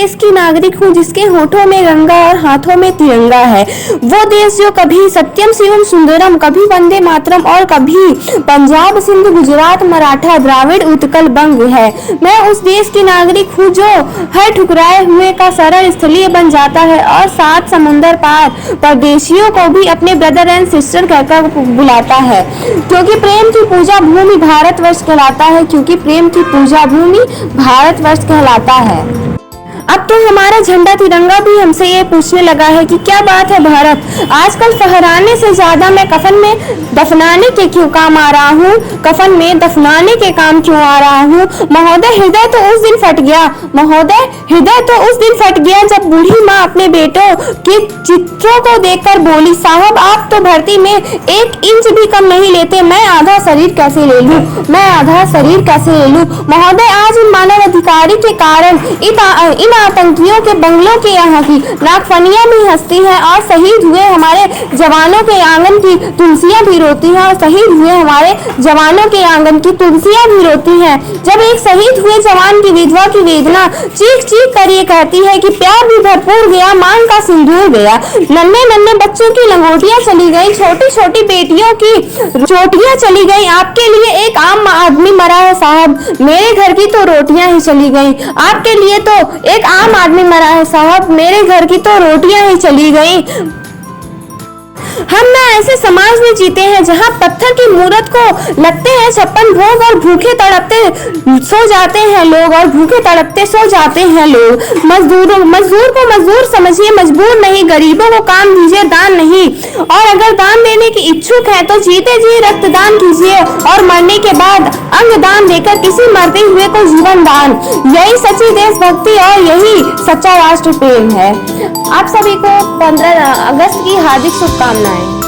देश की नागरिक हूँ जिसके होठों में गंगा और हाथों में तिरंगा है। वो देश जो कभी सत्यम शिवम सुंदरम, कभी वंदे मातरम और कभी पंजाब सिंध गुजरात मराठा द्राविड़ उत्कल बंग है। मैं उस देश की नागरिक हूँ जो हर ठुकराए हुए का सरल स्थलीय बन जाता है और 7 समुंदर पार परदेशियों को भी अपने ब्रदर एंड सिस्टर कहकर बुलाता है, क्योंकि प्रेम की पूजा भूमि भारतवर्ष कहलाता है, क्योंकि प्रेम की पूजा भूमि भारतवर्ष कहलाता है। अब तो हमारा झंडा तिरंगा भी हमसे ये पूछने लगा है कि क्या बात है भारत, आजकल फहराने से ज्यादा मैं कफन में दफनाने के क्यों काम आ रहा हूँ, कफन में दफनाने के काम क्यों आ रहा हूँ। महोदय हृदय तो उस दिन फट गया, महोदय हृदय तो उस दिन फट गया जब बूढ़ी माँ अपने बेटों के चित्रों को देखकर बोली, साहब आप तो भर्ती में 1 इंच भी कम नहीं लेते, मैं आधा शरीर कैसे ले लूं, मैं आधा शरीर कैसे ले लूं। महोदय आज इन मानव अधिकारी के कारण इन आतंकियों के बंगलों के यहाँ की नागफनियां भी हंसती हैं और शहीद हुए हमारे जवानों के आंगन की तुलसियां भी रोती हैं, और शहीद हुए हमारे जवानों के आंगन की तुलसियां भी रोती हैं। जब एक शहीद हुए जवान की विधवा की वेदना चीख चीख कर ये कहती है कि प्यार भी भरपूर गया, मांग का सिंदूर गया, नन्हे नन्हे बच्चों की लंगोटियां चली गई, छोटी छोटी बेटियों की चोटियां चली गई, आपके लिए एक आम आदमी मरा है साहब, मेरे घर की तो रोटियां ही चली गई, आपके लिए तो एक आम आदमी मरा है साहब, मेरे घर की तो रोटियां ही चली गई। हम ना ऐसे समाज में जीते हैं जहाँ पत्थर की मूरत को लगते हैं 56 भोग और भूखे तड़पते सो जाते हैं लोग, और भूखे तड़पते सो जाते हैं लोग। मजदूर को मजदूर समझिए, मजबूर नहीं, गरीबों को काम दीजिए, दान नहीं, और अगर दान देने की इच्छुक है तो जीते जी रक्तदान कीजिए और मरने के बाद अंग दान देकर किसी मरते हुए को जीवन दान। यही सच्ची देशभक्ति और यही सच्चा राष्ट्र प्रेम है। आप सभी को 15 अगस्त की हार्दिक शुभकामनाएं।